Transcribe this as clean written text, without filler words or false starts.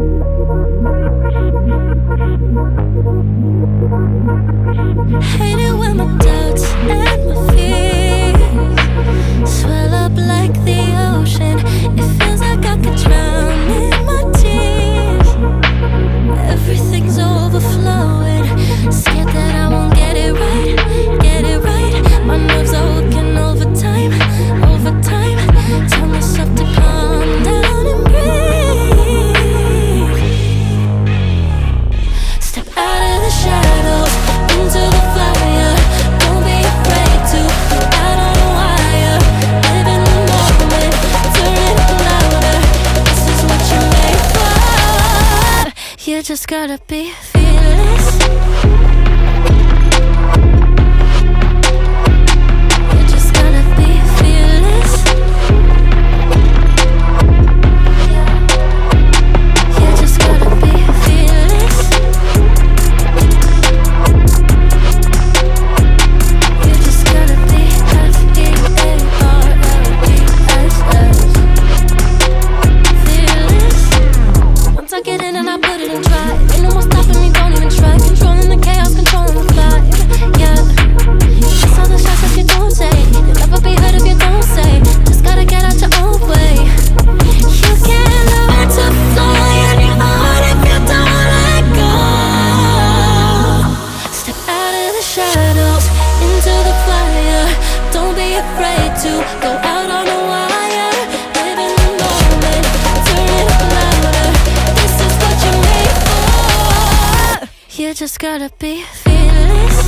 Hate it when my doubts and my fears swell up like the ocean. It feels like I could drown in my tears. Everything's overflowing. Scared that I won't get it right, get it right. My nerves are working overtime, overtime. Tell myself to calm down and breathe. Step out of the shadows into the fire. Don't be afraid to go out on a wire. Live in the moment, turn it up louder. This is what you're made for. You just gotta be fearless. You just gotta be fearless. You just gotta be fearless. You just gotta be fearless. Once I get in and I put it in drive, ain't no more stopping me, don't even try. Controlling the chaos, controlling the vibe. Yeah, that's all the shots that you don't take. You'll never be heard if you don't say. Just gotta get out your own way. You can't learn to fly on your own if you don't let go. Step out of the shadows into the fire. Don't be afraid to go out on a wire. Live in the moment, turn it up louder. This is what you're made for. You just gotta be fearless.